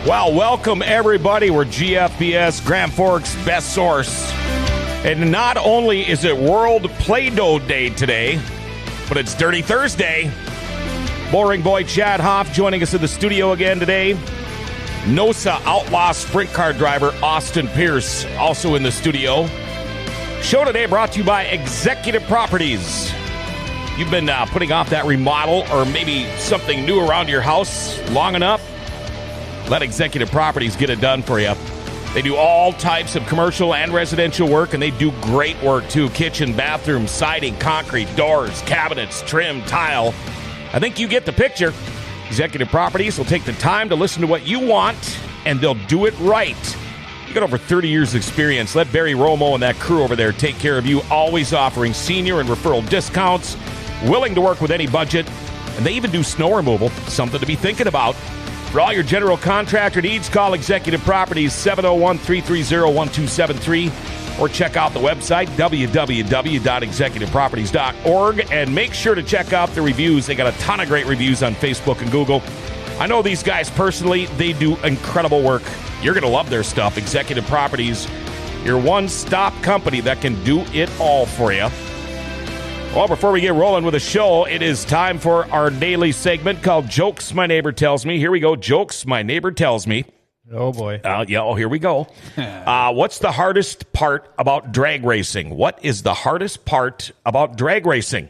Well, welcome everybody. We're GFBS, Grand Forks' best source. And not only is it World Play-Doh Day today, but it's Dirty Thursday. Boring boy Chad Hoff joining us in the studio again today. NOSA outlaw sprint car driver Austin Pierce also in the studio. Show today brought to you by Executive Properties. You've been putting off that remodel or maybe something new around your house long enough? Let Executive Properties get it done for you. They do all types of commercial and residential work, and they do great work too. Kitchen, bathroom, siding, concrete, doors, cabinets, trim, tile. I think you get the picture. Executive Properties will take the time to listen to what you want, and they'll do it right. You got over 30 years experience. Let Barry Romo and that crew over there take care of you, always offering senior and referral discounts, willing to work with any budget, and they even do snow removal, something to be thinking about. For all your general contractor needs, call Executive Properties 701-330-1273 or check out the website www.executiveproperties.org and make sure to check out the reviews. They got a ton of great reviews on Facebook and Google. I know these guys personally. They do incredible work. You're going to love their stuff. Executive Properties, your one-stop company that can do it all for you. Well, before we get rolling with the show, it is time for our daily segment called Jokes My Neighbor Tells Me. Here we go. Jokes My Neighbor Tells Me. Oh, boy. Here we go. What's the hardest part about drag racing? What is the hardest part about drag racing?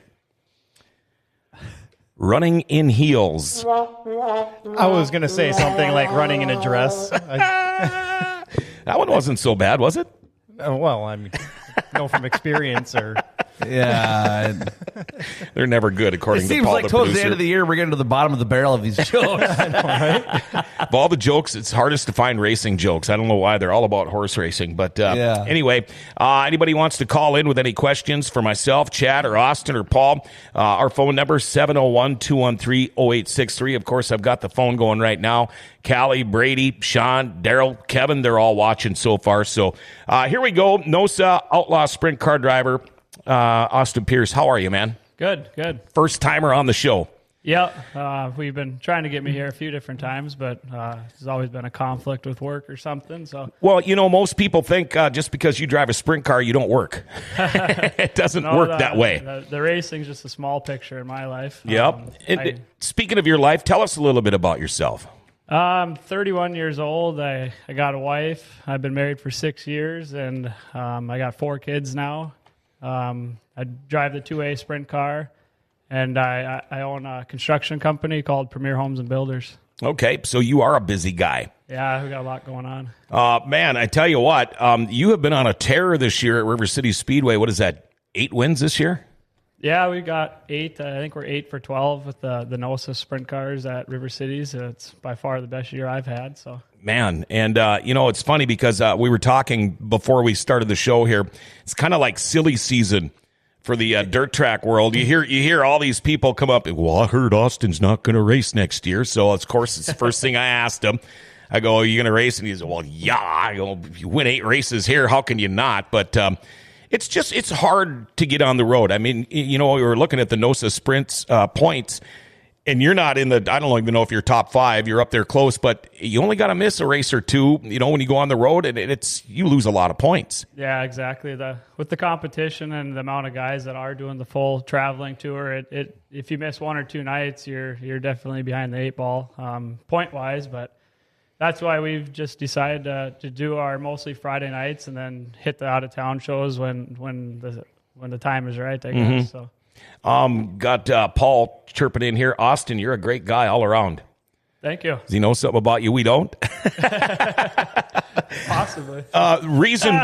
Running in heels. I was going to say something like running in a dress. That one wasn't so bad, was it? Well, I mean, know from experience or... Yeah. They're never good, according to Paul, It seems like the towards producer. the end of the year, we're getting to the bottom of the barrel of these jokes. I know, right? Of all the jokes, it's hardest to find racing jokes. I don't know why. They're all about horse racing. But anyway, anybody wants to call in with any questions for myself, Chad, or Austin, or Paul, our phone number, 701-213-0863. Of course, I've got the phone going right now. Callie, Brady, Sean, Daryl, Kevin, they're all watching so far. So here we go. NOSA outlaw sprint car driver, Austin Pierce. How are you, man? Good. First timer on the show. Yeah, we've been trying to get me here a few different times, but there's always been a conflict with work or something. So, well, you know, most people think just because you drive a sprint car, you don't work. It doesn't work that way. The racing's just a small picture in my life. Yep. Speaking of your life, tell us a little bit about yourself. I'm 31 years old. I got a wife. I've been married for 6 years, and I got 4 kids now. I drive the 2A sprint car, and I own a construction company called Premier Homes and Builders. Okay, so you are a busy guy. Yeah, we got a lot going on. Man, I tell you what, you have been on a tear this year at River City Speedway. What is that, 8 wins this year? Yeah, we got 8. I think we're 8 for 12 with the NOSA sprint cars at River City. So it's by far the best year I've had. So, man, and you know, it's funny because we were talking before we started the show here. It's kind of like silly season for the dirt track world. You hear all these people come up. Well, I heard Austin's not going to race next year. So of course, it's the first thing I asked him. I go, "Are you going to race?" And he said, "Well, yeah." I go, "If you win 8 races here, how can you not?" But it's hard to get on the road. I mean, you know, we were looking at the NOSA sprints points, and you're not in the, I don't even know if you're top 5. You're up there close, but you only got to miss a race or two, you know, when you go on the road, and you lose a lot of points. Yeah, exactly. With the competition and the amount of guys that are doing the full traveling tour, if you miss 1 or 2 nights, you're definitely behind the 8 ball point-wise, but that's why we've just decided to do our mostly Friday nights and then hit the out of town shows when the time is right, I guess. So, got Paul chirping in here. Austin, you're a great guy all around. Thank you. Does he know something about you we don't? Possibly. Reason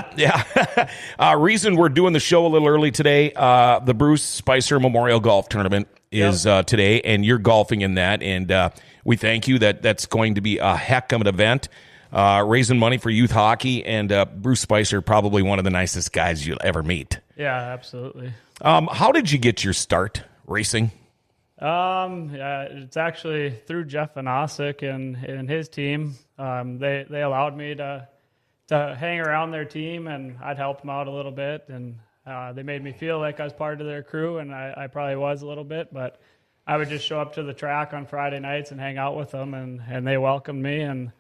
we're doing the show a little early today. The Bruce Spicer Memorial Golf Tournament is today, and you're golfing in that, and we thank you. That's going to be a heck of an event, raising money for youth hockey, and Bruce Spicer, probably one of the nicest guys you'll ever meet. Yeah, absolutely. How did you get your start racing? Yeah, it's actually through Jeff Vanosic and his team. They allowed me to hang around their team, and I'd help them out a little bit, and they made me feel like I was part of their crew, and I probably was a little bit, but I would just show up to the track on Friday nights and hang out with them, and they welcomed me, and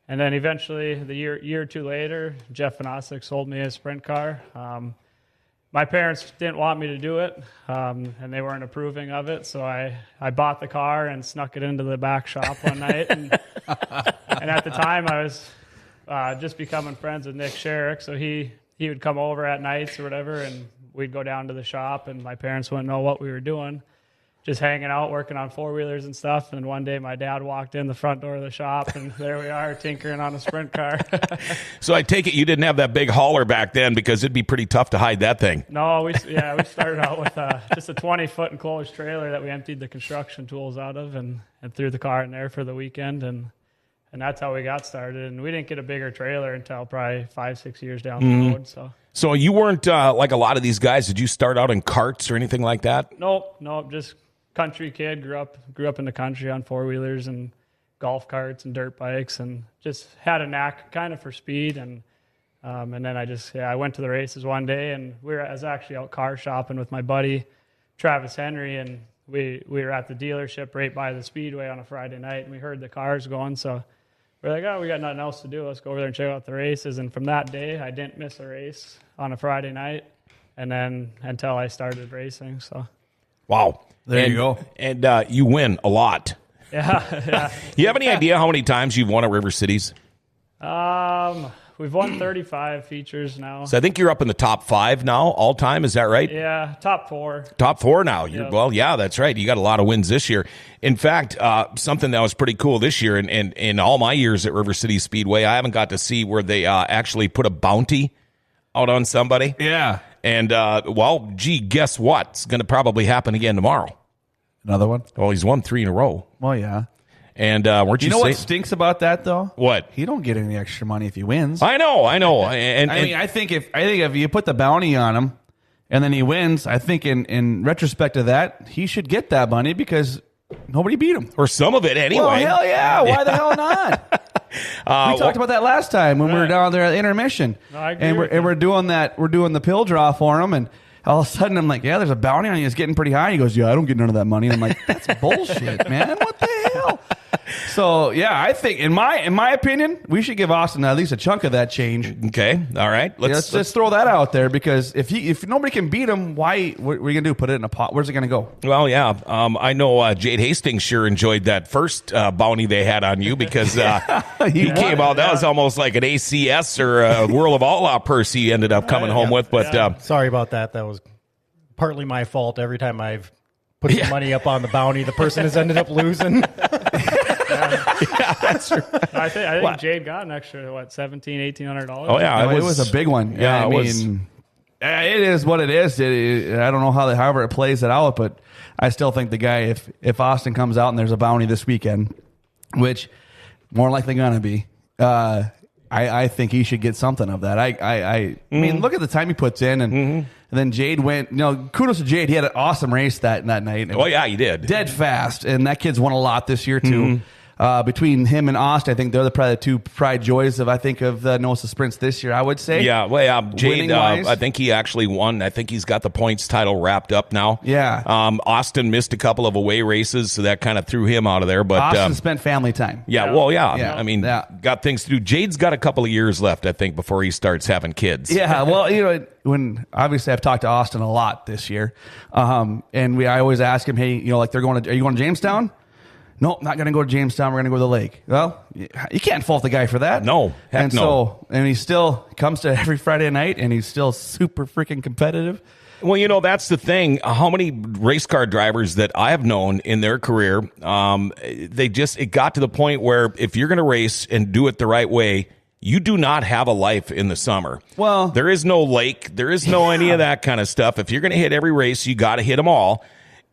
And then eventually, the year or two later, Jeff and Osick sold me a sprint car. My parents didn't want me to do it, and they weren't approving of it. So I bought the car and snuck it into the back shop one night. And at the time, I was just becoming friends with Nick Sherrick. So he would come over at nights or whatever, and we'd go down to the shop, and my parents wouldn't know what we were doing. Just hanging out, working on four-wheelers and stuff. And one day my dad walked in the front door of the shop, and there we are, tinkering on a sprint car. So I take it you didn't have that big hauler back then, because it'd be pretty tough to hide that thing. No, we started out with just a 20-foot enclosed trailer that we emptied the construction tools out of and threw the car in there for the weekend. And that's how we got started. And we didn't get a bigger trailer until probably 5-6 years down the road. So you weren't like a lot of these guys. Did you start out in carts or anything like that? Nope, just country kid. Grew up in the country on four-wheelers and golf carts and dirt bikes, and just had a knack kind of for speed. And then I went to the races one day, and I was actually out car shopping with my buddy Travis Henry, and we were at the dealership right by the speedway on a Friday night, and we heard the cars going. So we're like, oh, we got nothing else to do. Let's go over there and check out the races. And from that day, I didn't miss a race on a Friday night, and then until I started racing. So wow. There you go. And you win a lot. Yeah. You have any idea how many times you've won at River Cities? We've won 35 features now. So I think you're up in the top 5 now, all time. Is that right? Yeah, top 4. Top 4 now. Yep. Well, yeah, that's right. You got a lot of wins this year. In fact, something that was pretty cool this year, and in all my years at River City Speedway, I haven't got to see where they actually put a bounty out on somebody. Yeah. And, guess what? It's going to probably happen again tomorrow. Another one? Well, he's won 3 in a row. Well, yeah. And weren't you know what stinks about that, though? What? He don't get any extra money if he wins. I know. And I think if you put the bounty on him and then he wins, I think in retrospect of that, he should get that money because nobody beat him. Or some of it anyway. Well, hell yeah. Why the hell not? We talked about that last time when we were down there at intermission. No, I agree and we're doing that. We're doing the pill draw for him, and all of a sudden I'm like, yeah, there's a bounty on you. It's getting pretty high. He goes, yeah, I don't get none of that money. And I'm like, that's bullshit, man. What the hell? So yeah, I think in my opinion, we should give Austin at least a chunk of that change. Okay, all right. Let's just throw that out there, because if nobody can beat him, what are you gonna do? Put it in a pot? Where's it gonna go? Well, yeah. I know Jade Hastings sure enjoyed that first bounty they had on you, because he came out. That was almost like an ACS or a World of Outlaw purse he ended up coming home with. But Sorry about that. That was partly my fault. Every time I've put some money up on the bounty, the person has ended up losing. yeah, that's true. I think Jade got an extra $1,700-$1,800. Oh yeah, it was a big one. Yeah, I mean, it is what it is. I don't know however it plays it out, but I still think the guy, if Austin comes out and there's a bounty this weekend, which more likely going to be, I think he should get something of that. I mean, look at the time he puts in, and then Jade went. Kudos to Jade. He had an awesome race that night. Oh yeah, he did. Dead fast, and that kid's won a lot this year too. Between him and Austin, I think they're probably the two pride joys of the NOSA sprints this year, I would say. Yeah, well, yeah, Jade, I think he actually won. I think he's got the points title wrapped up now. Yeah. Austin missed a couple of away races, so that kind of threw him out of there. But Austin spent family time. Yeah, well, yeah. I mean, got things to do. Jade's got a couple of years left, I think, before he starts having kids. Yeah, well, when obviously I've talked to Austin a lot this year, and I always ask him, hey, are you going to Jamestown? No, not going to go to Jamestown. We're going to go to the lake. Well, you can't fault the guy for that. No, heck no. And he still comes to every Friday night, and he's still super freaking competitive. Well, that's the thing. How many race car drivers that I have known in their career, it got to the point where if you're going to race and do it the right way, you do not have a life in the summer. Well, there is no lake. There is no any of that kind of stuff. If you're going to hit every race, you got to hit them all.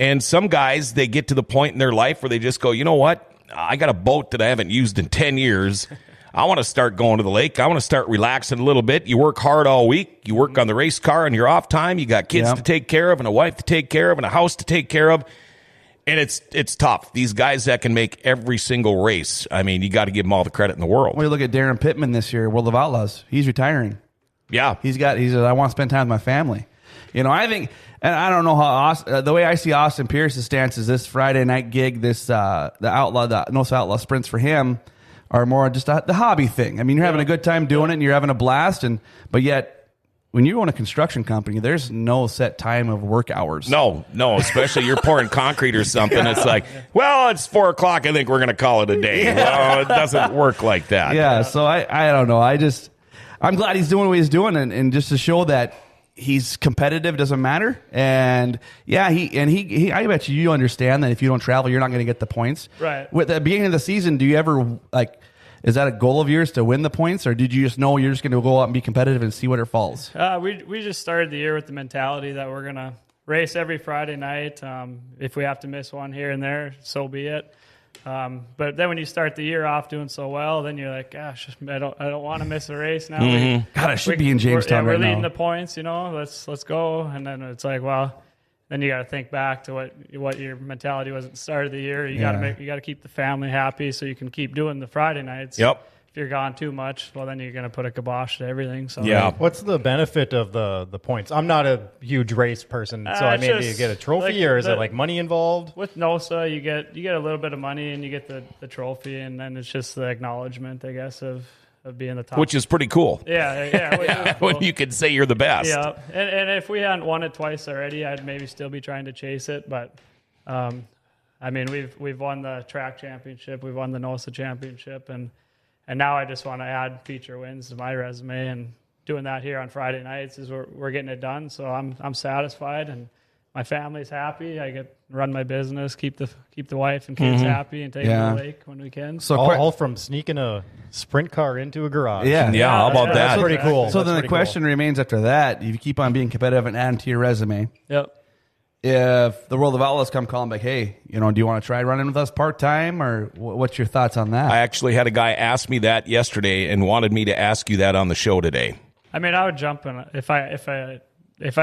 And some guys, they get to the point in their life where they just go, you know what? I got a boat that I haven't used in 10 years. I want to start going to the lake. I want to start relaxing a little bit. You work hard all week. You work on the race car on your off time. You got kids to take care of and a wife to take care of and a house to take care of. And it's tough. These guys that can make every single race, I mean, you got to give them all the credit in the world. Well, you look at Darren Pittman this year, World of Outlaws. He's retiring. Yeah. He said, I want to spend time with my family. I think, and I don't know how the way I see Austin Pierce's stance is this Friday night gig, the NOSA Outlaw sprints for him. are more just the hobby thing. I mean, you're having a good time doing it and you're having a blast, but yet when you own a construction company, there's no set time of work hours. No, especially you're pouring concrete or something. It's like, well, it's 4 o'clock. I think we're going to call it a day. Well, it doesn't work like that. Yeah, so I don't know. I'm glad he's doing what he's doing, and just to show that he's competitive doesn't matter. And yeah, I bet you understand that if you don't travel, you're not going to get the points. Right. With the beginning of the season, do you ever is that a goal of yours to win the points, or did you just know you're just going to go out and be competitive and see what it falls? We just started the year with the mentality that we're going to race every Friday night. If we have to miss one here and there, so be it. But then when you start the year off doing so well, then you're like, gosh, I don't want to miss a race now. God, I should be in Jamestown we're right leading now. the points, let's go. And then it's like, well, then you got to think back to what your mentality was at the start of the year. You got to keep the family happy so you can keep doing the Friday nights. Yep. If you're gone too much, well, then you're going to put a kibosh to everything. So Yeah. What's the benefit of the points? I'm not a huge race person, so I it's mean, do just you get a trophy, or is it like money involved? With NOSA, you get a little bit of money and you get the trophy, and then it's just the acknowledgement, I guess, of being the top. Which is pretty cool. Yeah. Which is cool. When you can say you're the best. Yeah, and if we hadn't won it twice already, I'd maybe still be trying to chase it. But I mean, we've won the track championship, we've won the NOSA championship, and now I just want to add feature wins to my resume. And doing that here on Friday nights is we're getting it done. So I'm satisfied, and my family's happy. I get to run my business, keep the wife and kids happy, and take them to the lake when we can. So all from sneaking a sprint car into a garage. Yeah, how about that? That's pretty cool. So That's then the pretty question remains after that: if you keep on being competitive and adding to your resume, Yep. if the World of Outlaws come calling back, hey, do you want to try running with us part time, or what's your thoughts on that? I actually had a guy ask me that yesterday and wanted me to ask you that on the show today. I mean, I would jump in if I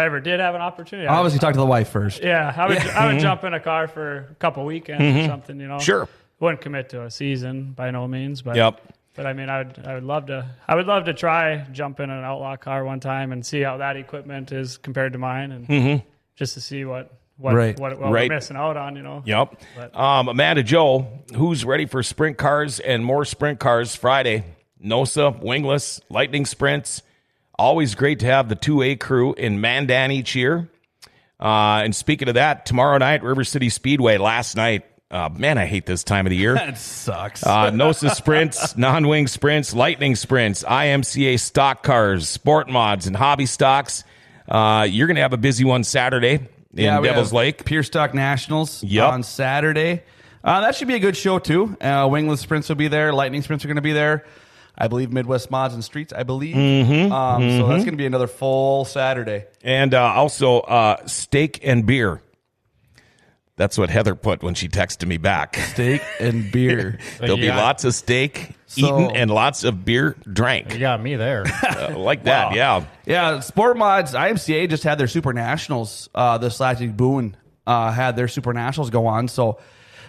ever did have an opportunity. Obviously, talk to the wife first. Yeah, I would jump in a car for a couple weekends or something. Sure. Wouldn't commit to a season by no means, but Yep. But I mean, I would love to try jump in an outlaw car one time and see how that equipment is compared to mine, and just to see what Right. we're missing out on. Yep. But- Amanda Joe, who's ready for sprint cars and more sprint cars Friday? NOSA, wingless, lightning sprints. Always great to have the 2A crew in Mandan each year. And speaking of that, tomorrow night, River City Speedway. Last night, man, I hate this time of the year. That sucks. NOSA sprints, non-wing sprints, lightning sprints, IMCA stock cars, sport mods, and hobby stocks. You're going to have a busy one Saturday in we Devil's have Lake. Pure Stock Nationals Yep. on Saturday. That should be a good show, too. Wingless sprints will be there. Lightning sprints are going to be there. I believe Midwest Mods and Streets, I believe. So that's going to be another full Saturday. And also steak and beer. That's what Heather put when she texted me back. Steak and beer. There'll be lots of steak eaten and lots of beer drank. You got me there. Like that, yeah. Yeah, Sport Mods, IMCA just had their Super Nationals this last week. Boone had their Super Nationals go on. So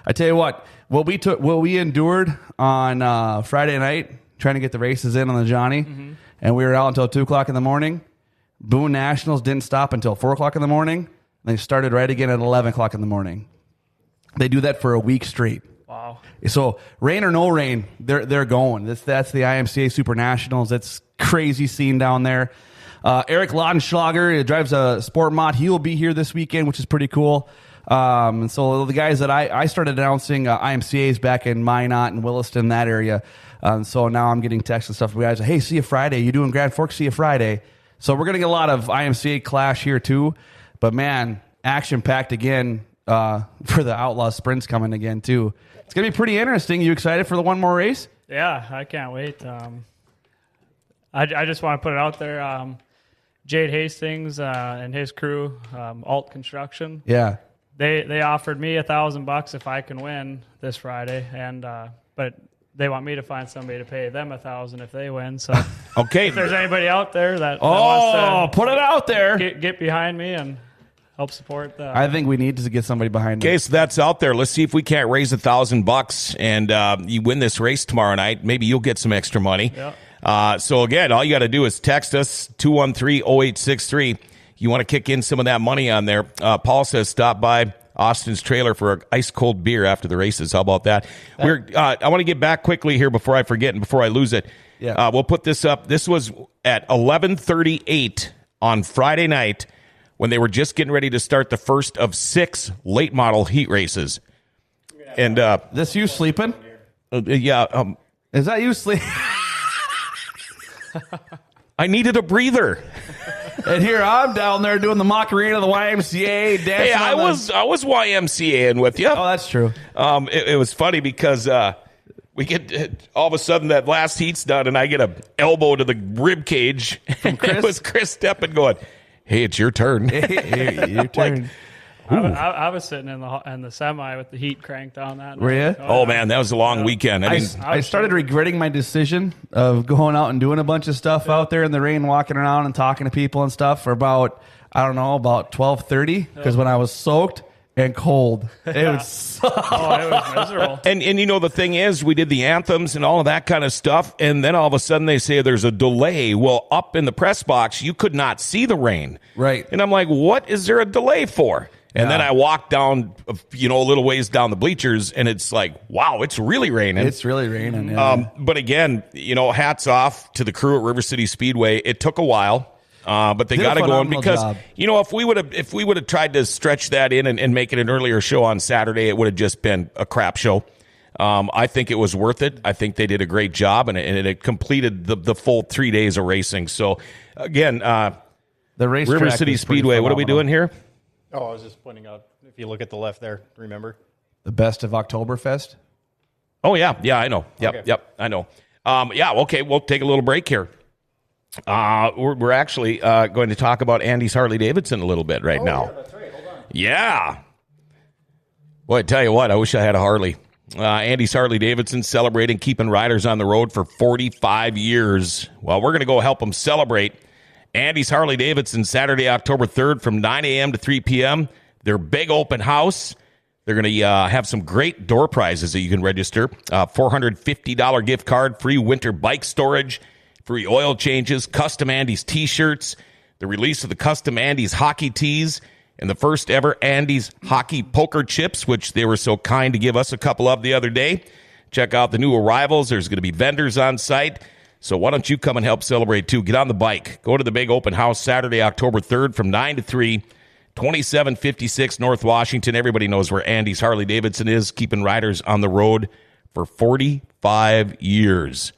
I tell you what we endured on Friday night trying to get the races in on the Johnny, and we were out until 2 o'clock in the morning. Boone Nationals didn't stop until 4 o'clock in the morning. They started right again at 11 o'clock in the morning. They do that for a week straight. Wow. So rain or no rain, they're going. That's the IMCA Super Nationals. It's crazy scene down there. Eric Laudenschlager drives a Sport Mod. He will be here this weekend, which is pretty cool. And so the guys that I started announcing IMCAs back in Minot and Williston, that area. So now I'm getting texts and stuff from guys. Hey, see you Friday. You doing Grand Forks? See you Friday. So we're going to get a lot of IMCA clash here too. But man, action-packed again for the Outlaw Sprints coming again too. It's going to be pretty interesting. You excited for the one more race? Yeah, I can't wait. I just want to put it out there. Jade Hastings and his crew, Alt Construction. Yeah. They offered me $1,000 if I can win this Friday, and but they want me to find somebody to pay them $1,000 if they win. So Okay. if there's anybody out there that wants to put it out there. get behind me and help support the. I think we need to get somebody behind Okay, us. so that's out there. Let's see if we can't raise $1,000 and you win this race tomorrow night. Maybe you'll get some extra money. Yeah. So again, all you got to do is text us 213-0863. You want to kick in some of that money on there. Paul says stop by Austin's trailer for an ice cold beer after the races. How about that? I want to get back quickly here before I forget and before I lose it. Yeah. We'll put this up. This was at 11:38 on Friday night when they were just getting ready to start the first of 6 late model heat races. And this you sleeping? Yeah. Is that you sleeping? I needed a breather. And here I'm down there doing the Macarena, the YMCA, dancing. Hey, I was YMCAing with you. Oh, that's true. It was funny because we get all of a sudden that last heat's done, and I get a elbow to the rib cage. From Chris? It was Chris Steppen going, "Hey, it's your turn." Hey, your turn. I was sitting in the semi with the heat cranked on that. Were you? Oh man, that was a long weekend. I started regretting my decision of going out and doing a bunch of stuff out there in the rain, walking around and talking to people and stuff for about 12:30 because when I was soaked and cold, it was it was miserable. And the thing is, we did the anthems and all of that kind of stuff, and then all of a sudden they say there's a delay. Well, up in the press box, you could not see the rain. Right. And I'm like, what is there a delay for? And then I walked down, a little ways down the bleachers, and it's like, wow, it's really raining. It's really raining. Yeah. But again, hats off to the crew at River City Speedway. It took a while, but they got it going because job. If we would have tried to stretch that in and make it an earlier show on Saturday, it would have just been a crap show. I think it was worth it. I think they did a great job, and it completed the full 3 days of racing. So again, the race River City Speedway. What are we doing here? Oh, I was just pointing out, if you look at the left there, remember? The best of Oktoberfest? Oh, yeah. Yeah, I know. Yep, I know. Okay, we'll take a little break here. We're actually going to talk about Andy's Harley-Davidson a little bit now. Yeah, that's right. Hold on. Yeah. Boy, I tell you what, I wish I had a Harley. Andy's Harley-Davidson celebrating keeping riders on the road for 45 years. Well, we're going to go help them celebrate. Andy's Harley-Davidson, Saturday, October 3rd from 9 a.m. to 3 p.m. Their big open house. They're going to have some great door prizes that you can register. $450 gift card, free winter bike storage, free oil changes, custom Andy's T-shirts, the release of the custom Andy's hockey tees, and the first ever Andy's hockey poker chips, which they were so kind to give us a couple of the other day. Check out the new arrivals. There's going to be vendors on site. So why don't you come and help celebrate, too? Get on the bike. Go to the big open house Saturday, October 3rd from 9 to 3, 2756 North Washington. Everybody knows where Andy's Harley-Davidson is, keeping riders on the road for 45 years.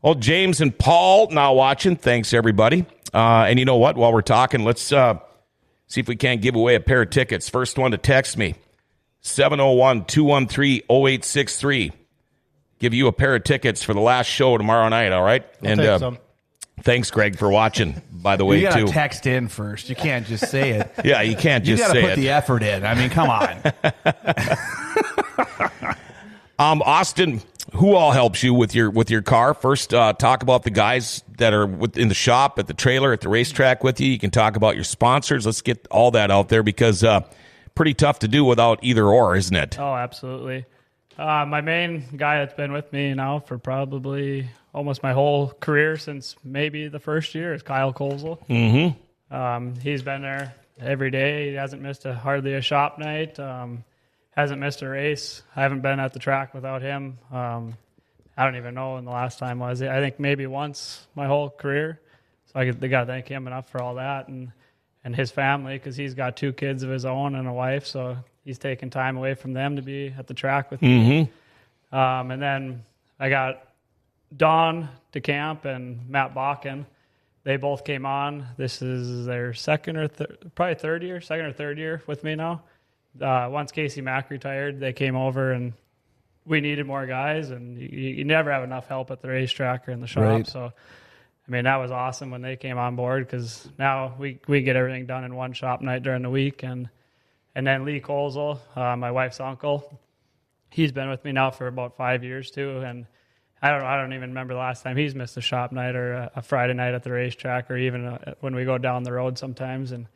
Well, James and Paul now watching. Thanks, everybody. And you know what? While we're talking, let's see if we can't give away a pair of tickets. First one to text me, 701-213-0863. Give you a pair of tickets for the last show tomorrow night, all right? I'll take some. Thanks, Greg, for watching, by the way, you gotta too. text in first. You can't just say it. Yeah, you can't just say it. You got to put the effort in. I mean, come on. Austin, who all helps you with your car? First, talk about the guys that are in the shop, at the trailer, at the racetrack with you. You can talk about your sponsors. Let's get all that out there because pretty tough to do without either or, isn't it? Oh, absolutely. My main guy that's been with me now for probably almost my whole career since maybe the first year is Kyle Kozel. Mm-hmm. He's been there every day. He hasn't missed hardly a shop night. Hasn't missed a race. I haven't been at the track without him. I don't even know when the last time was. I think maybe once my whole career. So they got to thank him enough for all that and his family because he's got 2 kids of his own and a wife. So he's taking time away from them to be at the track with me. And then I got Don DeCamp and Matt Bakken. They both came on. This is their second or third year with me now. Once Casey Mack retired, they came over and we needed more guys. And you never have enough help at the racetrack or in the shop. Right. So, I mean, that was awesome when they came on board because now we get everything done in one shop night during the week. And then Lee Kozel, my wife's uncle, he's been with me now for about 5 years too. And I don't even remember the last time he's missed a shop night or a Friday night at the racetrack or even when we go down the road sometimes. And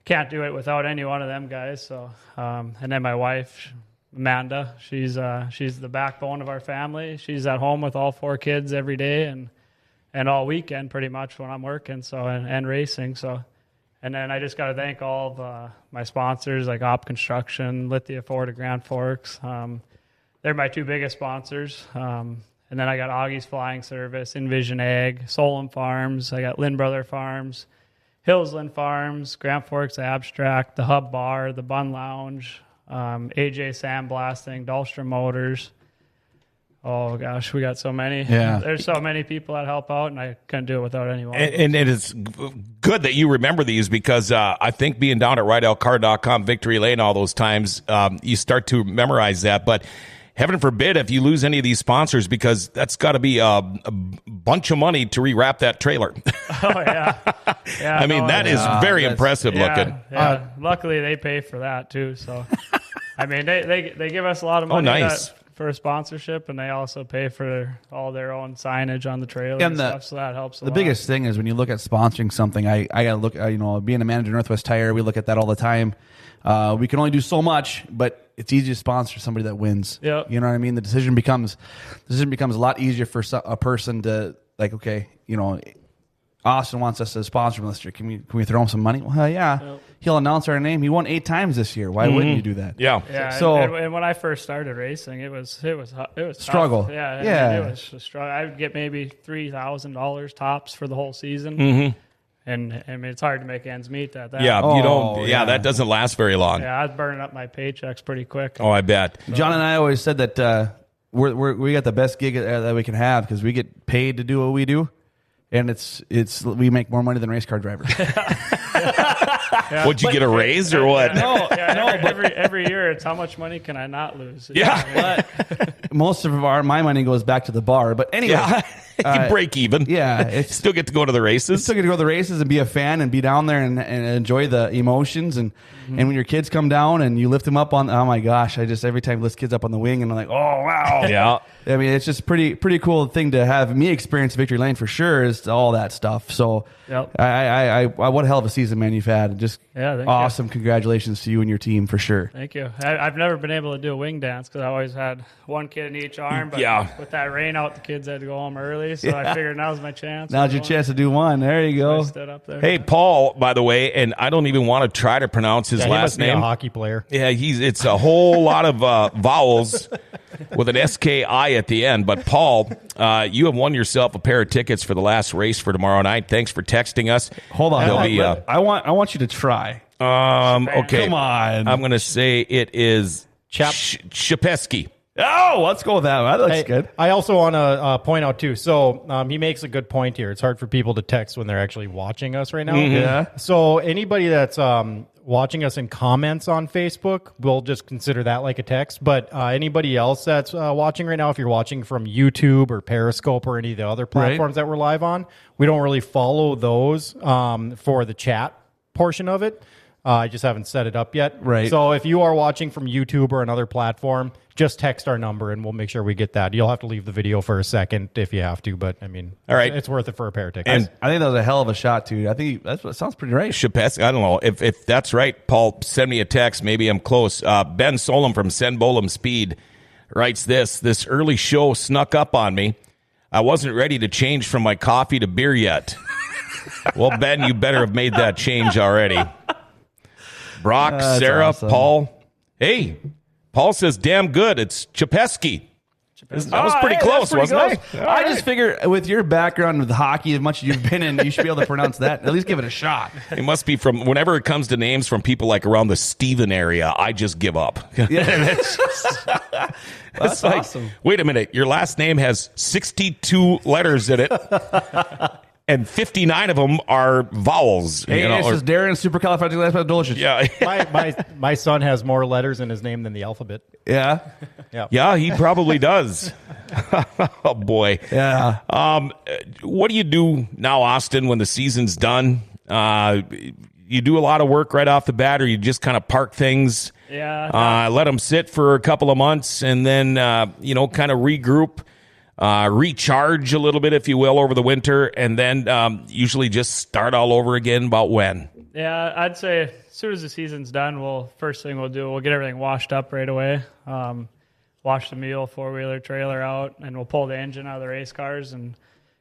can't do it without any one of them guys. So, and then my wife, Amanda, she's the backbone of our family. She's at home with all 4 kids every day and all weekend pretty much when I'm working. So and racing. So. And then I just got to thank all of my sponsors like Op Construction, Lithia Ford of Grand Forks. They're my 2 biggest sponsors. And then I got Augie's Flying Service, Envision Ag, Solon Farms. I got Lynn Brother Farms, Hillsland Farms, Grand Forks Abstract, the Hub Bar, the Bun Lounge, AJ Sandblasting, Dahlstrom Motors. Oh, gosh, we got so many. Yeah. There's so many people that help out, and I couldn't do it without anyone. And it is good that you remember these because I think being down at RideOutCar.com, Victory Lane all those times, you start to memorize that. But heaven forbid if you lose any of these sponsors because that's got to be a bunch of money to rewrap that trailer. Oh, yeah. Yeah. I mean, that is very impressive looking. Yeah. Luckily, they pay for that, too. So, I mean, they give us a lot of money. Nice. For a sponsorship, and they also pay for all their own signage on the trailer and stuff, so that helps a lot. The biggest thing is when you look at sponsoring something, I got to look, being a manager at Northwest Tire, we look at that all the time. We can only do so much, but it's easy to sponsor somebody that wins. Yep. You know what I mean? The decision becomes a lot easier for a person to, like, okay, Austin wants us to sponsor him this year. Can we throw him some money? Well, yeah. Yep. He'll announce our name. He won 8 times this year. Why wouldn't you do that? Yeah. Yeah. So and when I first stared racing, it was struggle. Tough. Yeah. Yeah. I mean, it was a struggle. I would get maybe $3,000 tops for the whole season. And I mean, it's hard to make ends meet at that. Yeah, you don't. Oh, Yeah, that doesn't last very long. Yeah, I was burning up my paychecks pretty quick. Oh, I bet. John and I always said that we got the best gig that we can have because we get paid to do what we do, and we make more money than race car drivers. Yeah. Would you get a raise or what? Every year it's how much money can I not lose? Yeah. Most of my money goes back to the bar. But anyway, You break even. Yeah, Still get to go to the races. Still get to go to the races and be a fan and be down there and enjoy the emotions and when your kids come down and you lift them up on, oh my gosh, every time I lift kids up on the wing and I'm like, oh wow. Yeah. I mean, it's just pretty cool thing to have me experience Victory Lane for sure is all that stuff. So Yep. I what a hell of a season, man, you've had. Just thank awesome. Congratulations to you and your team for sure. Thank you. I've never been able to do a wing dance because I always had one kid in each arm. But with that rain out, the kids had to go home early. So I figured now's my chance. Now's your chance to do one. There you go. I stood up there. Hey, Paul, by the way, and I don't even want to try to pronounce his he last must be name. a hockey player. Yeah, it's a whole lot of vowels with an SKI at the end. But Paul, you have won yourself a pair of tickets for the last race for tomorrow night. Thanks for texting us. Hold on. There'll be, I want you to try. okay. Come on. I'm going to say it is Shapesky. Oh, let's go with that. That looks good. I also want to point out, too, so he makes a good point here. It's hard for people to text when they're actually watching us right now. Yeah. So anybody that's watching us in comments on Facebook, we'll just consider that like a text. But anybody else that's watching right now, if you're watching from YouTube or Periscope or any of the other platforms that we're live on, we don't really follow those for the chat portion of it. I just haven't set it up yet. Right. So if you are watching from YouTube or another platform, just text our number and we'll make sure we get that. You'll have to leave the video for a second if you have to, but I mean, all right, it's worth it for a pair of tickets. And I think that was a hell of a shot, too. I think that sounds pretty right. Shapesky, I don't know. If that's right, Paul, send me a text. Maybe I'm close. Ben Solom from Senbolum Speed writes this early show snuck up on me. I wasn't ready to change from my coffee to beer yet. Well, Ben, you better have made that change already. Brock, Sarah, awesome. Paul. Hey, Paul says, damn good. It's Shapesky. That was pretty close, wasn't it? I just figure with your background with hockey, as much as you've been in, you should be able to pronounce that. At least give it a shot. It must be from whenever it comes to names from people like around the Stephen area, I just give up. That's like, awesome. Wait a minute. Your last name has 62 letters in it. And 59 of them are vowels. Hey, it's just Darren Supercalifragilisticexpialidocious. Yeah. my son has more letters in his name than the alphabet. Yeah. Yeah, he probably does. Oh, boy. Yeah. What do you do now, Austin, when the season's done? You do a lot of work right off the bat, or you just kind of park things, let them sit for a couple of months, and then, kind of regroup, recharge a little bit, if you will, over the winter, and then usually just start all over again about when? Yeah, I'd say as soon as the season's done, first thing we'll get everything washed up right away. Wash the mule, four-wheeler, trailer out, and we'll pull the engine out of the race cars and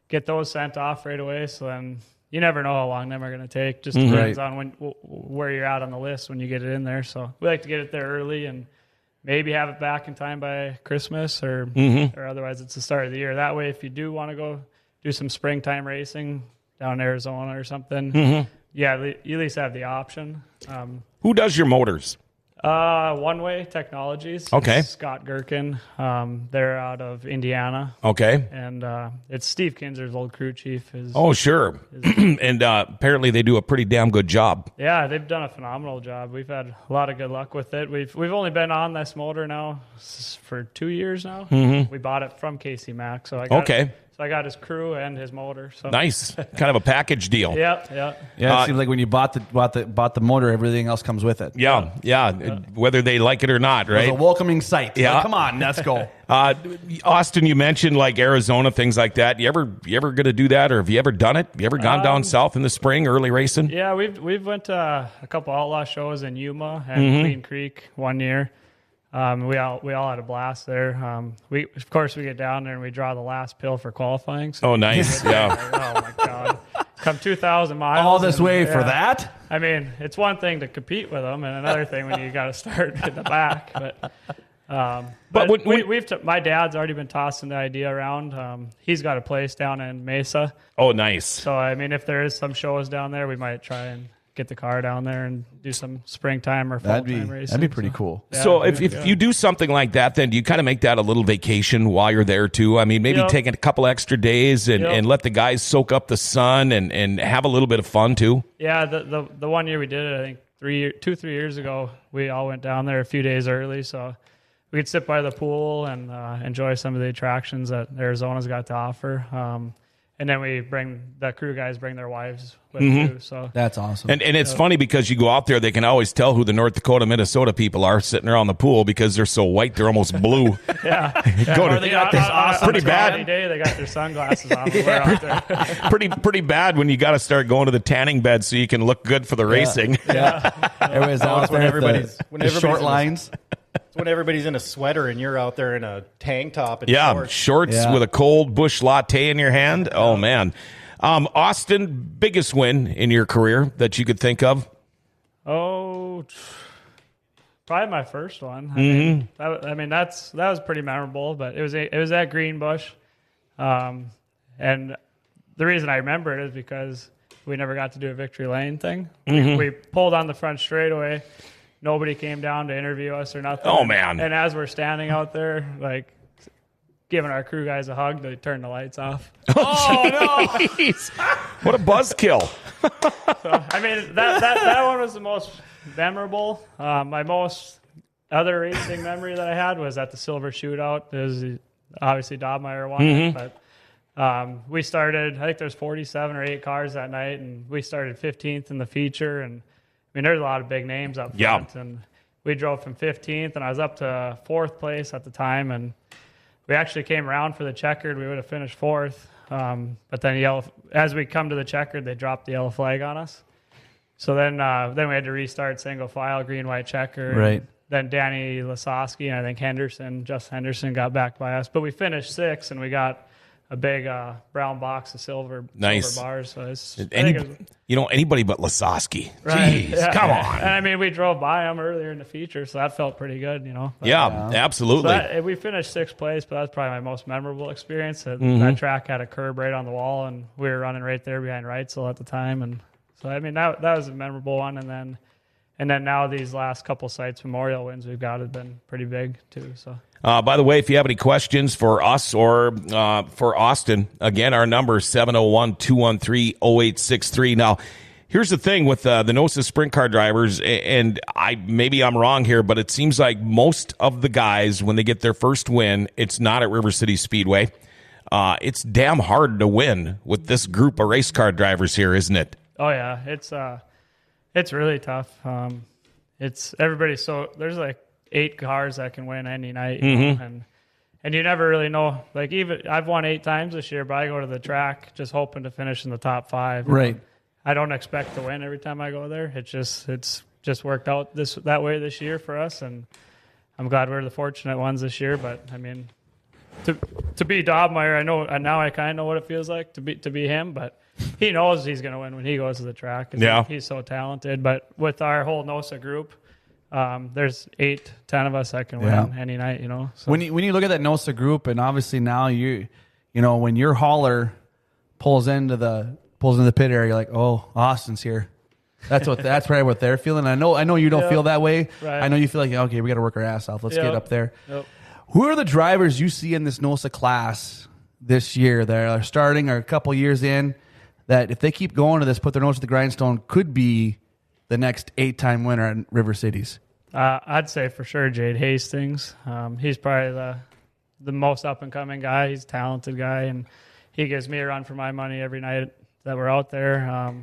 get those sent off right away. So then you never know how long them are going to take. Just depends on where you're at on the list when you get it in there. So we like to get it there early and maybe have it back in time by Christmas or otherwise it's the start of the year. That way, if you do want to go do some springtime racing down in Arizona or something, you at least have the option. Who does your motors? One Way Technologies. Okay. Scott Gherkin. They're out of Indiana. Okay. And it's Steve Kinzer's old crew chief. Oh, sure. And apparently they do a pretty damn good job. Yeah, they've done a phenomenal job. We've had a lot of good luck with it. We've only been on this motor now for 2 years now. We bought it from Casey Mack. So I got his crew and his motor. So nice, kind of a package deal. Yeah. It seems like when you bought the motor, everything else comes with it. Yeah. Whether they like it or not, right? It's a welcoming sight. Yeah. Like, come on, let's go. Austin, you mentioned like Arizona, things like that. You ever going to do that, or have you ever done it? You ever gone down south in the spring, early racing? Yeah, we've went to a couple outlaw shows in Yuma and Queen Creek one year. We all had a blast there. We get down there and we draw the last pill for qualifying. So nice. Yeah. Oh my God. Come 2,000 miles. All this way for that? I mean, it's one thing to compete with them and another thing when you got to start in the back. But my dad's already been tossing the idea around. He's got a place down in Mesa. Oh, nice. So, I mean, if there is some shows down there, we might try and get the car down there and do some springtime or fall time racing. That'd be pretty cool. Yeah, so if you do something like that, then do you kind of make that a little vacation while you're there too? I mean, maybe take a couple extra days and let the guys soak up the sun and have a little bit of fun too. Yeah, the 1 year we did it, I think 3 years ago, we all went down there a few days early, so we could sit by the pool and enjoy some of the attractions that Arizona's got to offer. And then the crew guys bring their wives with too. So that's awesome. And it's funny because you go out there, they can always tell who the North Dakota, Minnesota people are sitting around the pool because they're so white, they're almost blue. They got this pretty bad. Day, they got their sunglasses on. We're out there. pretty bad when you got to start going to the tanning bed so you can look good for the racing. Everybody's out there when short lines. It's when everybody's in a sweater and you're out there in a tank top and shorts with a cold bush latte in your hand. Oh, man. Austin, biggest win in your career that you could think of? Oh, probably my first one. I mean, that was pretty memorable, but it was at Greenbush. And the reason I remember it is because we never got to do a victory lane thing. We pulled on the front straightaway. Nobody came down to interview us or nothing. Oh, man. And as we're standing out there, like, giving our crew guys a hug, they turned the lights off. Oh, no. Jeez. What a buzzkill. So, I mean, that one was the most memorable. My most other racing memory that I had was at the Silver Shootout. It was obviously Dobmeyer won it, but we started, I think there's 47 or 8 cars that night, and we started 15th in the feature, and I mean, there's a lot of big names up front, and we drove from 15th, and I was up to 4th place at the time, and we actually came around for the checkered. We would have finished 4th, but then as we come to the checkered, they dropped the yellow flag on us. So then we had to restart single file, green, white checker. Right. Then Danny Lasowski and I think Justin Henderson got back by us, but we finished 6th, and we got a big brown box of silver bars. So anybody but Lasowski. Right. Jeez, come on. And I mean, we drove by him earlier in the feature, so that felt pretty good, But, absolutely. So we finished 6th place, but that's probably my most memorable experience. That track had a curb right on the wall, and we were running right there behind Reitzel at the time. And so, I mean, that was a memorable one. And then now these last couple sites memorial wins we've got have been pretty big too. So. By the way, if you have any questions for us or for Austin, again, our number is 701-213-0863. Now, here's the thing with the NOSA sprint car drivers, and maybe I'm wrong here, but it seems like most of the guys, when they get their first win, it's not at River City Speedway. It's damn hard to win with this group of race car drivers here, isn't it? Oh, yeah. It's really tough. It's everybody's there's like 8 cars that can win any night, and you never really know. Like, even I've won 8 times this year, but I go to the track just hoping to finish in the top 5. Right. I don't expect to win every time I go there. It's just worked out that way this year for us, and I'm glad we're the fortunate ones this year. But I mean, to be Dobmeyer, I know now. I kind of know what it feels like to be him, but he knows he's going to win when he goes to the track. Yeah, he's so talented. But with our whole NOSA group, there's 8-10 of us that can win any night. So. When you look at that NOSA group, and obviously now when your hauler pulls into the pit area, you're like, oh, Austin's here. That's probably what they're feeling. I know you don't feel that way. Right. I know you feel like, okay, we got to work our ass off. Let's get up there. Yep. Who are the drivers you see in this NOSA class this year that are starting or a couple years in that if they keep going to this, put their nose to the grindstone, could be the next 8-time winner at River Cities? I'd say for sure Jade Hastings. He's probably the most up-and-coming guy. He's a talented guy, and he gives me a run for my money every night that we're out there.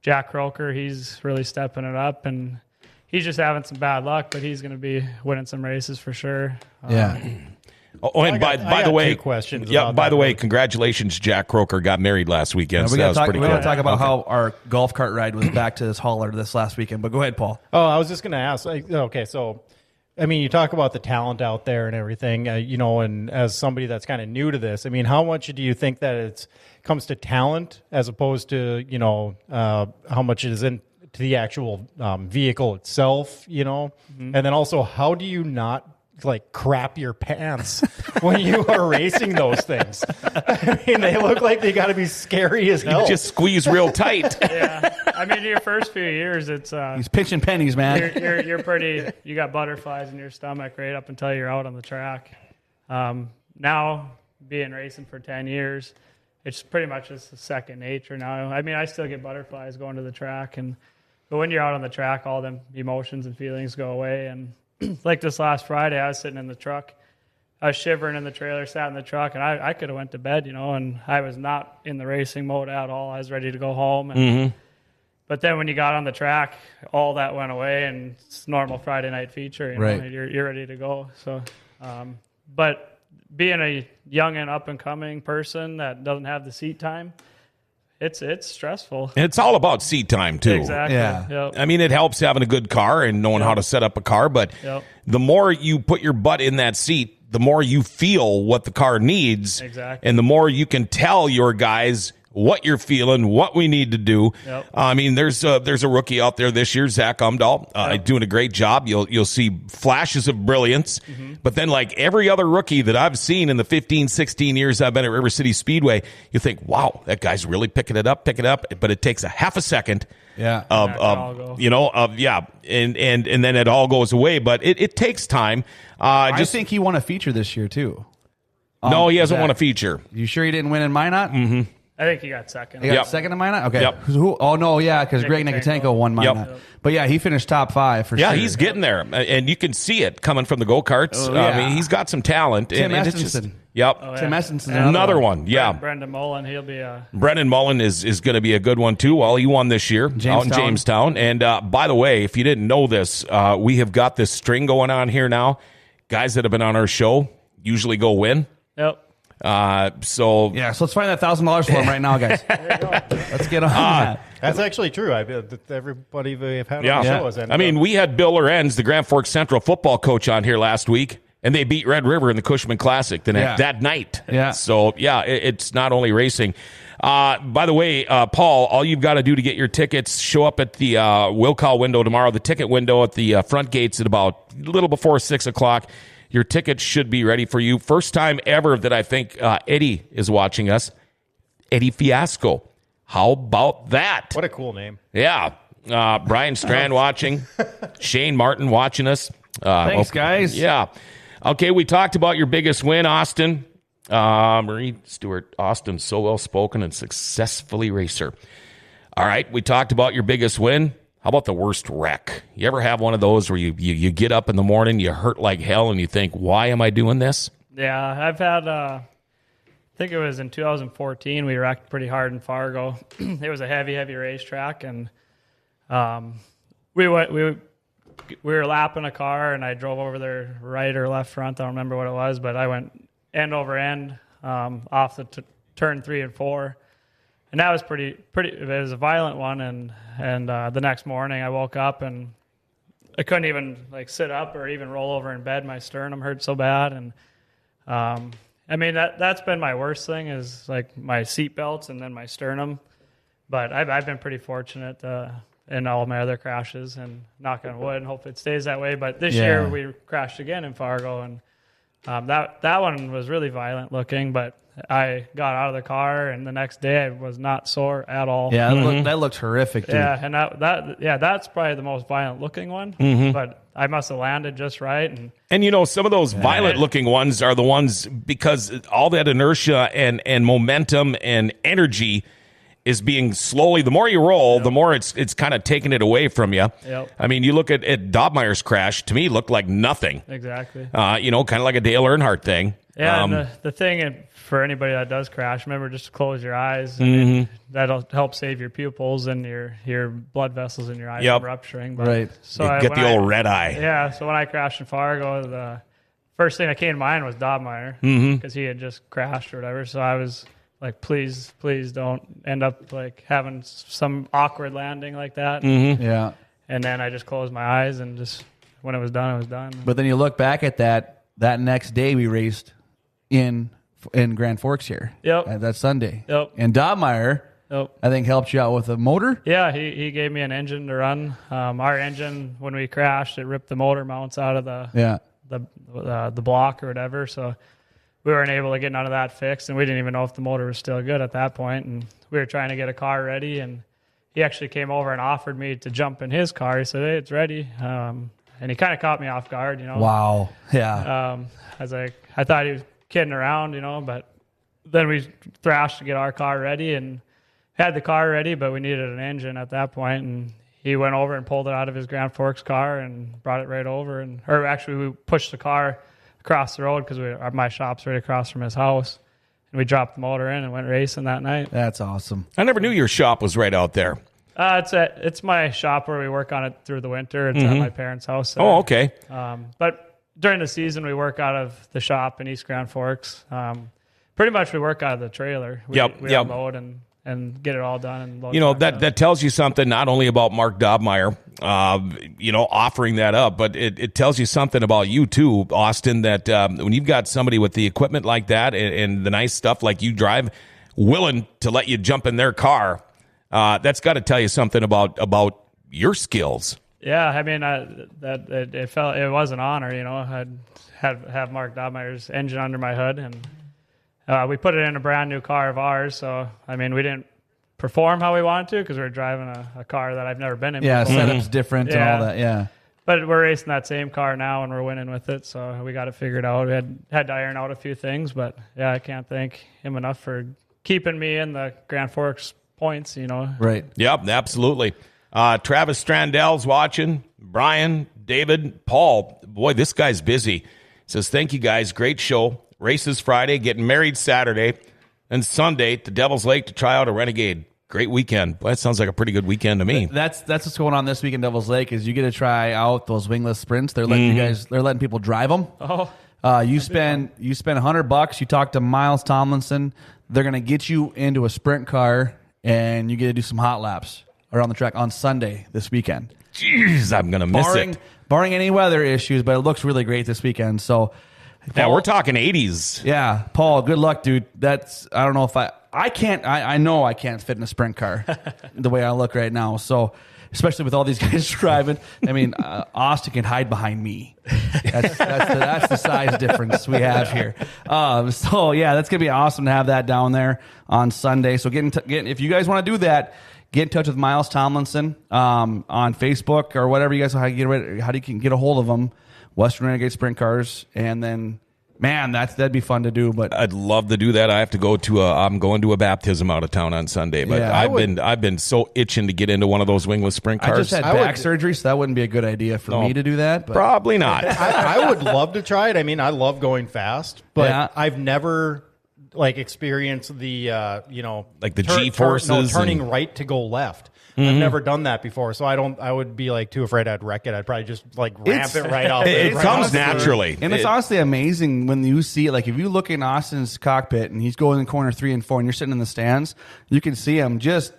Jack Croker, he's really stepping it up, and he's just having some bad luck, but he's going to be winning some races for sure. And by the way, 2 questions. Yeah, by the way, congratulations, Jack Croker got married last weekend. We got to talk about Okay. how our golf cart ride was back to this hauler this last weekend. But go ahead, Paul. Oh, I was just going to ask. Okay, so I mean, you talk about the talent out there and everything, and as somebody that's kind of new to this, I mean, how much do you think that it comes to talent as opposed to how much it is into the actual vehicle itself, and then also how do you not crap your pants when you are racing those things? I mean, they look like they got to be scary as hell. You just squeeze real tight. Yeah, I mean, your first few years, it's He's pinching pennies, man. you're pretty. You got butterflies in your stomach right up until you're out on the track. Now, being racing for 10 years, it's pretty much just a second nature now. I mean, I still get butterflies going to the track, but when you're out on the track, all them emotions and feelings go away. And like this last Friday, I was sitting in the truck. I was shivering in the trailer, sat in the truck, and I could have went to bed, and I was not in the racing mode at all. I was ready to go home. But then when you got on the track, all that went away, and it's normal Friday night feature. Right. You're ready to go. So, but being a young and up and coming person that doesn't have the seat time, it's stressful. It's all about seat time too. Exactly. Yeah. Yep. I mean, it helps having a good car and knowing how to set up a car, but the more you put your butt in that seat, the more you feel what the car needs. Exactly. And the more you can tell your guys what you're feeling, what we need to do. Yep. I mean, there's a rookie out there this year, Zach Umdahl, doing a great job. You'll see flashes of brilliance, but then like every other rookie that I've seen in the 15, 16 years I've been at River City Speedway, you think, wow, that guy's really picking it up, but it takes a half a second. Yeah. And then it all goes away, but it takes time. I think he won a feature this year too. No, he hasn't won a feature. You sure he didn't win in Minot? Mm-hmm. I think he got second. He got second in Minot? Okay. Yep. Oh, no, yeah, because Greg Nikatenko won Minot. Yep. But yeah, he finished top 5 for sure. Yeah, he's getting there, and you can see it coming from the go-karts. Oh, yeah. I mean, he's got some talent. Tim and it's just, Estenson. Yep. Oh, yeah. Tim Essenson's Another one, yeah. Brendan Mullen, he'll be Brendan Mullen is going to be a good one, too. Well, he won this year out in Jamestown. And by the way, if you didn't know this, we have got this string going on here now. Guys that have been on our show usually go win. Yep. So let's find that $1,000 for him right now, guys. Let's get on that. That's actually true. Everybody we've had on the show has ended I mean, up. we had Bill Lorenz, the Grand Forks Central football coach, on here last week, and they beat Red River in the Cushman Classic that night. Yeah. So, it's not only racing. By the way, Paul, all you've got to do to get your tickets, show up at the will call window tomorrow, the ticket window at the front gates at about a little before 6 o'clock. Your tickets should be ready for you. First time ever that I think Eddie is watching us. Eddie Fiasco. How about that? What a cool name. Yeah. Brian Strand watching. Shane Martin watching us. Thanks, guys. Yeah. Okay, we talked about your biggest win, Austin. Marie Stewart, Austin, so well-spoken and successfully racer. All right, we talked about your biggest win. How about the worst wreck? You ever have one of those where you get up in the morning, you hurt like hell, and you think, why am I doing this? Yeah, I've had, I think it was in 2014, we wrecked pretty hard in Fargo. It was a heavy racetrack, and we were lapping a car, and I drove over their right or left front. I don't remember what it was, but I went end over end off the turn 3 and 4. And that was pretty. It was a violent one, and the next morning I woke up and I couldn't even sit up or even roll over in bed. My sternum hurt so bad, and I mean, that's been my worst thing is like my seat belts and then my sternum. But I've been pretty fortunate in all my other crashes, and knock on wood, and hope it stays that way. But this year we crashed again in Fargo, and that one was really violent looking, but I got out of the car, and the next day I was not sore at all. Yeah, that looked horrific, dude. Yeah, and that's probably the most violent looking one. But I must have landed just right. And some of those violent looking ones are the ones because all that inertia and momentum and energy is being slowly, the more you roll, the more it's kind of taking it away from you. Yep. I mean, you look at Dobmeyer's crash, to me, looked like nothing. Exactly. Kind of like a Dale Earnhardt thing. Yeah, and the thing for anybody that does crash, remember just to close your eyes. And that'll help save your pupils and your blood vessels in your eyes from rupturing. But, right. So Get the old red eye. Yeah, so when I crashed in Fargo, the first thing that came to mind was Dobmeyer because he had just crashed or whatever. So I was like, please don't end up like having some awkward landing like that. Yeah. And then I just closed my eyes and just when it was done, it was done. But then you look back at that next day we raced in Grand Forks here. Yep. That Sunday. Yep. And Dobmeyer, I think, helped you out with a motor. Yeah, he gave me an engine to run. Our engine, when we crashed, it ripped the motor mounts out of the block or whatever. So we weren't able to get none of that fixed, and we didn't even know if the motor was still good at that point. And we were trying to get a car ready, and he actually came over and offered me to jump in his car. He said, "Hey, it's ready." And he kind of caught me off guard, Wow. Yeah. I was like, I thought he was kidding around, but then we thrashed to get our car ready and had the car ready, but we needed an engine at that point, and he went over and pulled it out of his Grand Forks car and brought it right over, or actually we pushed the car across the road because my shop's right across from his house, and we dropped the motor in and went racing that night. That's awesome. I never knew your shop was right out there. It's my shop where we work on it through the winter. It's at my parents' house. Oh, okay. But during the season, we work out of the shop in East Grand Forks. Pretty much we work out of the trailer. We unload and get it all done. And load that tells you something not only about Mark Dobmeyer, offering that up, but it tells you something about you too, Austin, that when you've got somebody with the equipment like that and the nice stuff like you drive, willing to let you jump in their car, that's got to tell you something about your skills. Yeah, I mean, it was an honor, I'd have Mark Dobmeyer's engine under my hood, and we put it in a brand new car of ours. So, I mean, we didn't perform how we wanted to because we were driving a car that I've never been in before. Setup's different and all that, yeah. But we're racing that same car now, and we're winning with it, so we got it figured out. We had to iron out a few things, but, yeah, I can't thank him enough for keeping me in the Grand Forks points, Right. Yep, absolutely. Travis Strandel's watching. Brian, David, Paul. Boy, this guy's busy. Says, thank you, guys. Great show. Races Friday, getting married Saturday, and Sunday to Devil's Lake to try out a Renegade. Great weekend. Boy, that sounds like a pretty good weekend to me. That's what's going on this week in Devil's Lake is you get to try out those wingless sprints. They're letting they're letting people drive them. Oh. You spend $100. You talk to Miles Tomlinson. They're going to get you into a sprint car, and you get to do some hot laps around the track on Sunday this weekend. Jeez, I'm going to miss it. Barring any weather issues, but it looks really great this weekend. So, Paul, we're talking 80s. Yeah, Paul, good luck, dude. I don't know if I can't. I know I can't fit in a sprint car the way I look right now. So, especially with all these guys driving, I mean, Austin can hide behind me. That's the size difference we have here. So yeah, that's gonna be awesome to have that down there on Sunday. So if you guys want to do that, get in touch with Miles Tomlinson on Facebook or whatever you guys how you can get a hold of them. Western Renegade Sprint Cars, and then. Man, that'd be fun to do, but I'd love to do that. I have to go to I'm going to a baptism out of town on Sunday, but yeah, I've been so itching to get into one of those wingless sprint cars. I just had back surgery, so that wouldn't be a good idea for me to do that. But. Probably not. I would love to try it. I mean, I love going fast, but I've never experienced the like the G forces turning right to go left. I've never done that before, so I would be too afraid I'd wreck it. I'd probably just ramp it right off. It comes naturally. And it's honestly amazing when you see it. Like if you look in Austin's cockpit and he's going in corner 3 and 4 and you're sitting in the stands, you can see him just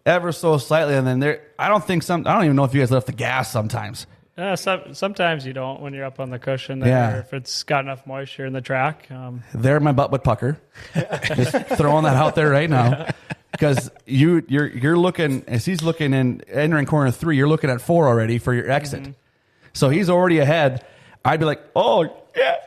ever so slightly. And then I don't even know if you guys let off the gas sometimes. Sometimes you don't when you're up on the cushion there, Yeah. or if it's got enough moisture in the track. There, my butt would pucker. Just throwing that out there right now, because you're looking as he's looking in entering corner 3. You're looking at 4 already for your exit, so he's already ahead. I'd be like, oh yeah,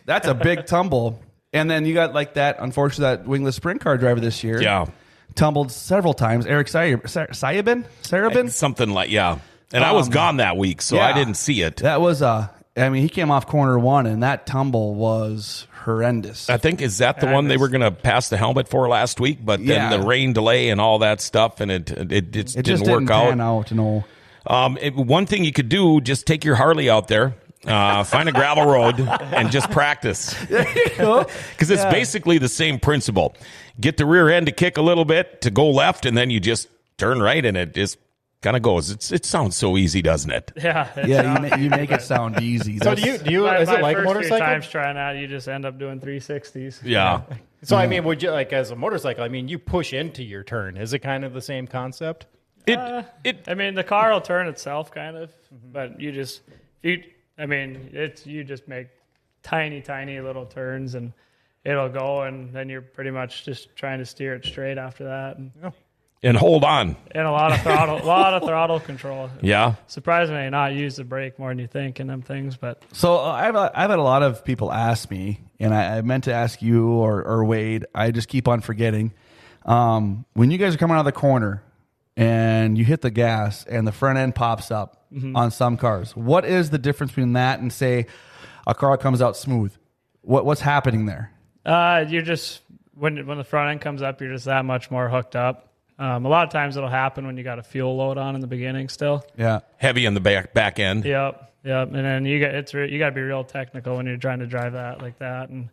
that's a big tumble, and then you got like that. Unfortunately, that wingless sprint car driver this year, tumbled several times. Eric Sarabin, something like And I was gone that week, so I didn't see it. That was he came off corner 1, and that tumble was horrendous. I think, is that the one they were going to pass the helmet for last week, but then the rain delay and all that stuff, and it just didn't work out. Pan out, no. One thing you could do, just take your Harley out there, find a gravel road, and just practice. There you go. Because it's basically the same principle. Get the rear end to kick a little bit, to go left, and then you just turn right, and it just kind of goes. It sounds so easy, doesn't it? Yeah. You make it sound easy. So do you? Is it like a motorcycle? Few times trying that, you just end up doing 360s. Yeah. So I mean, would you like as a motorcycle? I mean, you push into your turn. Is it kind of the same concept? I mean, the car will turn itself, kind of, but you just make tiny little turns, and it'll go, and then you're pretty much just trying to steer it straight after that. And hold on. And a lot of throttle control. Yeah. Surprisingly, not use the brake more than you think in them things, but. So I've had a lot of people ask me, and I meant to ask you or Wade. I just keep on forgetting. When you guys are coming out of the corner and you hit the gas and the front end pops up on some cars, what is the difference between that and say a car comes out smooth? What's happening there? You're just when the front end comes up, you're just that much more hooked up. A lot of times it'll happen when you got a fuel load on in the beginning still. Yeah. Heavy in the back end. Yep. And then you got to be real technical when you're trying to drive that like that. And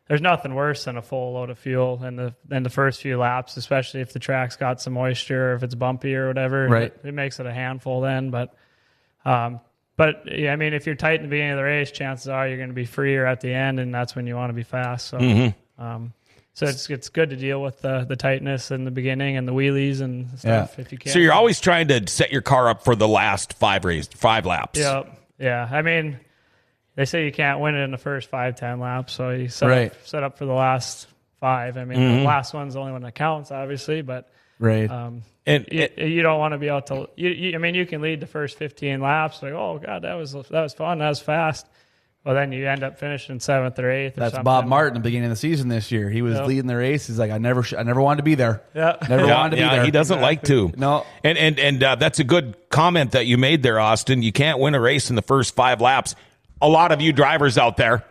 there's nothing worse than a full load of fuel in the first few laps, especially if the track's got some moisture or if it's bumpy or whatever. Right. It makes it a handful then. But yeah, I mean, if you're tight in the beginning of the race, chances are you're going to be freer at the end, and that's when you want to be fast. So. So it's good to deal with the tightness in the beginning and the wheelies and stuff if you can. So you're always trying to set your car up for the last 5 laps. Yeah. I mean, they say you can't win it in the first 5-10 laps, so you set up for the last 5. I mean, the last one's the only one that counts, obviously, but and you don't want to be out to. I mean, you can lead the first 15 laps, like, oh god, that was fun, that was fast. Well, then you end up finishing 7th or 8th. That's Bob Martin at the beginning of the season this year. He was leading the race. He's like, I never wanted to be there. Never wanted to be there. He doesn't like to. No. And that's a good comment that you made there, Austin. You can't win a race in the first 5 laps. A lot of you drivers out there.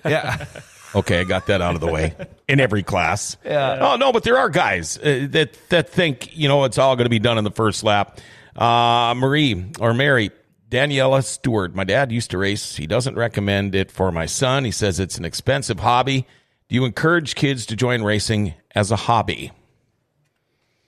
Yeah. Okay, I got that out of the way. In every class. Yeah. Oh, no, but there are guys that think, it's all going to be done in the first lap. Mary, Daniela Stewart, my dad used to race. He doesn't recommend it for my son. He says it's an expensive hobby. Do you encourage kids to join racing as a hobby?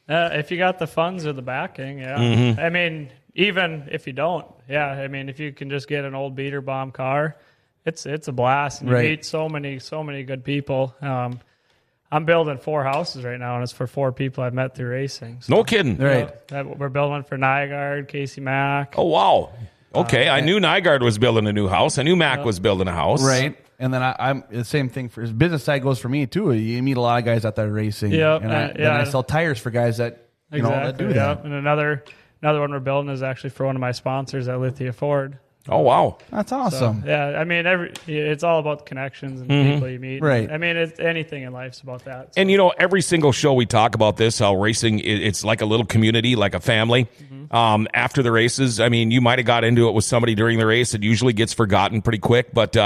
If you got the funds or the backing, yeah. I mean, even if you don't, I mean, if you can just get an old beater bomb car, it's a blast. And you meet so many good people. I'm building 4 houses right now, and it's for 4 people I've met through racing. So, no kidding. Right. We're building for Nygaard, Casey Mack. Oh, wow. Okay, I knew Nygaard was building a new house. I knew Mac was building a house. Right. And then I'm the same thing for his business side goes for me too. You meet a lot of guys out there racing. Yep. And I sell tires for guys that that do that. And another one we're building is actually for one of my sponsors at Lithia Ford. Oh, wow. That's awesome. So, I mean, it's all about connections and people you meet. Right. I mean, anything in life's about that. So. And, every single show we talk about this, how racing, it's like a little community, like a family. After the races, I mean, you might have got into it with somebody during the race. It usually gets forgotten pretty quick. But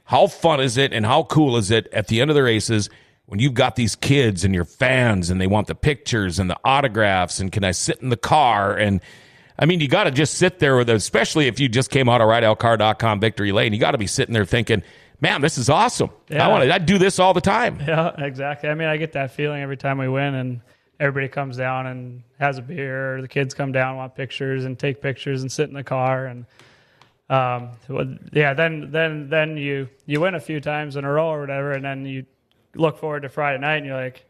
how fun is it and how cool is it at the end of the races when you've got these kids and your fans and they want the pictures and the autographs and can I sit in the car? And I mean, you got to just sit there with, especially if you just came out of RideOutCar.com Victory Lane, you got to be sitting there thinking, man, this is awesome. Yeah. I'd do this all the time. Yeah, exactly. I mean, I get that feeling every time we win and everybody comes down and has a beer, or the kids come down, want pictures and take pictures and sit in the car. And then you win a few times in a row or whatever, and then you look forward to Friday night and you're like,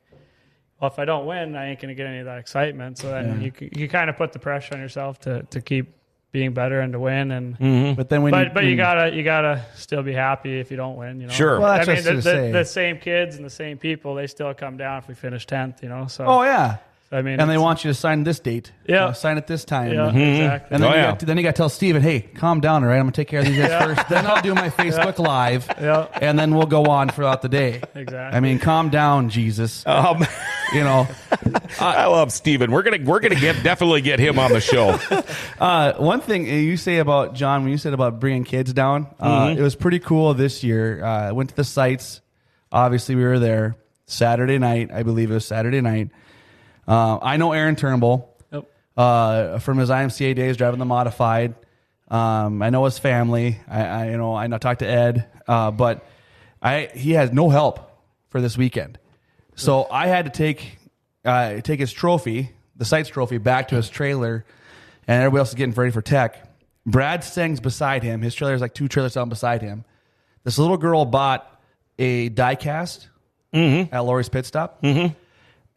well, if I don't win, I ain't going to get any of that excitement. So then you kind of put the pressure on yourself to keep being better and to win. And But then you gotta still be happy if you don't win. You know, Sure. Well, that's I what mean, I was gonna say. the same kids and the same people, they still come down if we finish 10th. You know, so Oh yeah. I mean, And they it's- want you to sign this date. Yeah. Sign at this time. yeah, And exactly. then you got to tell Steven, hey, calm down, all right? I'm going to take care of these guys first. Then I'll do my Facebook Live, Yeah. and then we'll go on throughout the day. Exactly. I mean, calm down, Jesus. You know, I love Steven. We're gonna definitely get him on the show. one thing you say about, John, when you said about bringing kids down, it was pretty cool this year. I went to the sites. Obviously, we were there Saturday night. I believe it was Saturday night. I know Aaron Turnbull from his IMCA days driving the modified. I know his family. I talked to Ed, but he has no help for this weekend. So I had to take his trophy, the sites trophy, back to his trailer, and everybody else is getting ready for tech. Brad Seng's beside him. His trailer is like 2 trailers down beside him. This little girl bought a die cast at Lori's Pit Stop,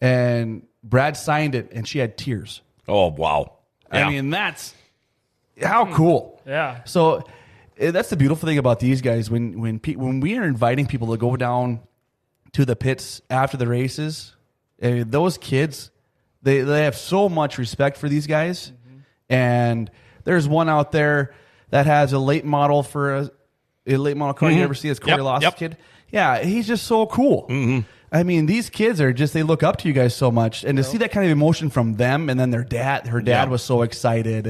and Brad signed it, and she had tears. Oh, wow. Yeah. I mean, that's how cool. Yeah. So that's the beautiful thing about these guys. When we are inviting people to go down to the pits after the races, those kids, they have so much respect for these guys. And there's one out there that has a late model for a late model car. You ever see this Corey Loss kid? Yeah, he's just so cool. I mean, these kids are just, they look up to you guys so much. And to see that kind of emotion from them, and then her dad was so excited.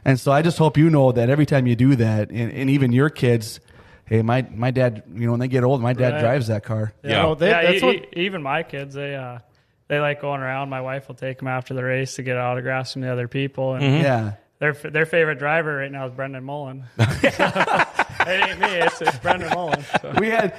And so I just hope you know that every time you do that, and even your kids, hey, my dad, when they get old, my dad drives that car. Even my kids, they like going around. My wife will take them after the race to get autographs from the other people. And Yeah. their favorite driver right now is Brendan Mullen. It ain't me. It's Brendan Mullen. So. We had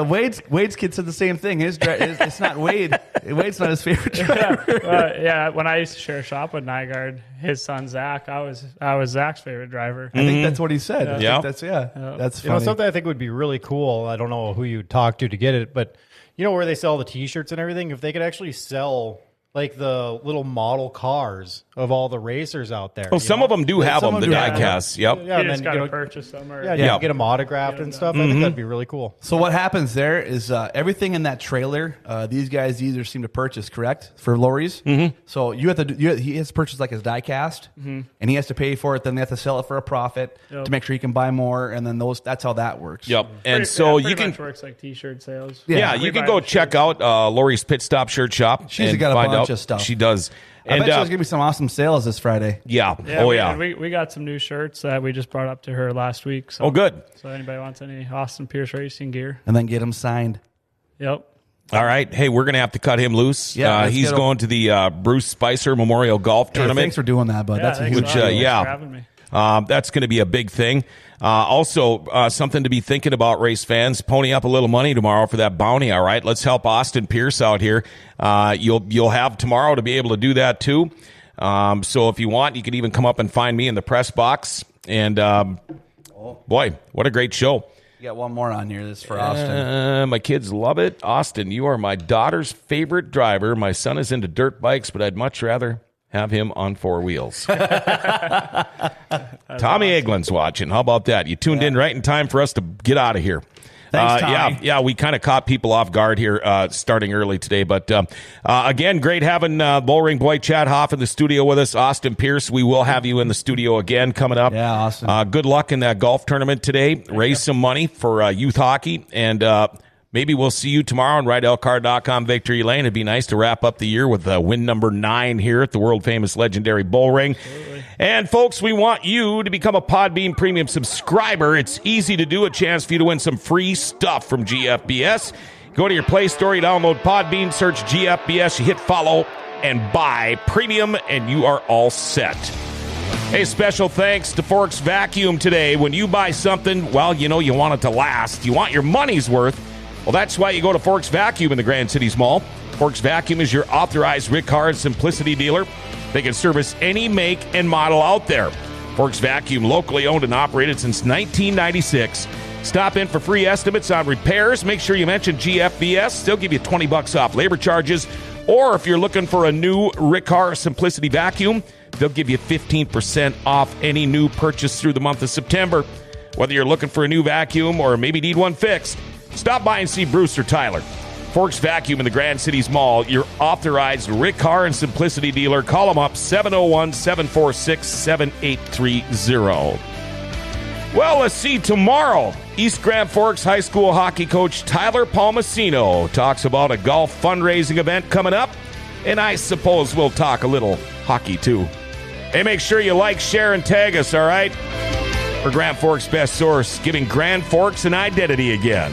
Wade's kid said the same thing. It's not Wade. Wade's not his favorite driver. When I used to share a shop with Nygaard, his son Zach, I was Zach's favorite driver. I think that's what he said. Yeah. That's funny. Something I think would be really cool. I don't know who you talk to get it, but where they sell the T-shirts and everything. If they could actually sell like the little model cars of all the racers out there. Oh, some of them do have them, the do have die-casts. Yep. Yeah, You and just got then, to purchase them. Or, get them autographed and stuff. I think that'd be really cool. So what happens there is everything in that trailer, these guys either seem to purchase, correct, for lorries. So he has to purchase like his die cast, and he has to pay for it. Then they have to sell it for a profit to make sure he can buy more, and then that's how that works. Yep. And Pretty so you much can, works like T-shirt sales. yeah, you can go check out Lori's Pit Stop shirt shop. She's and got a find bunch out. of stuff. She does. I And bet there's gonna be some awesome sales this Friday. yeah. Yeah, Oh yeah. We got some new shirts that we just brought up to her last week. So, Oh good. So anybody wants any Austin Pierce racing gear? And then get them signed. Yep. All right. Hey, we're gonna have to cut him loose. Yeah, let's he's get him. going to the Bruce Spicer Memorial Golf Hey, Tournament. thanks for doing that, bud. That's a thanks huge a lot. Thanks yeah. for having me. That's going to be a big thing. Also, something to be thinking about, race fans. Pony up a little money tomorrow for that bounty. All right, let's help Austin Pierce out here. You'll have tomorrow to be able to do that too. So if you want, you can even come up and find me in the press box. And boy, what a great show! You got one more on here. This is for Austin. My kids love it. Austin, you are my daughter's favorite driver. My son is into dirt bikes, but I'd much rather have him on 4 wheels. Tommy Eglin's watching. How about that? You tuned in right in time for us to get out of here. Thanks, Tommy. Yeah, we kind of caught people off guard here starting early today. But again, great having Bullring Boy Chad Hoff in the studio with us. Austin Pierce, we will have you in the studio again coming up. Yeah, awesome. Good luck in that golf tournament today. Raise some money for youth hockey. And maybe we'll see you tomorrow on RideLCar.com Victory Lane. It'd be nice to wrap up the year with win number 9 here at the world-famous legendary Bullring. And, folks, we want you to become a Podbean Premium subscriber. It's easy to do. A chance for you to win some free stuff from GFBS. Go to your Play Store, you download Podbean, search GFBS, you hit follow, and buy Premium, and you are all set. Hey, special thanks to Forks Vacuum today. When you buy something, well, you want it to last. You want your money's worth. Well, that's why you go to Forks Vacuum in the Grand Cities Mall. Forks Vacuum is your authorized Rick Hard Simplicity dealer. They can service any make and model out there. Forks Vacuum, locally owned and operated since 1996. Stop in for free estimates on repairs. Make sure you mention GFBS. They'll give you $20 off labor charges. Or if you're looking for a new Rick Hard Simplicity vacuum, they'll give you 15% off any new purchase through the month of September. Whether you're looking for a new vacuum or maybe need one fixed, stop by and see Bruce or Tyler. Forks Vacuum in the Grand Cities Mall, your authorized Rick Carr and Simplicity dealer. Call them up, 701-746-7830. Well, let's see tomorrow. East Grand Forks High School hockey coach Tyler Palmasino talks about a golf fundraising event coming up, and I suppose we'll talk a little hockey too. Hey, make sure you like, share, and tag us, all right? For Grand Forks Best Source, giving Grand Forks an identity again.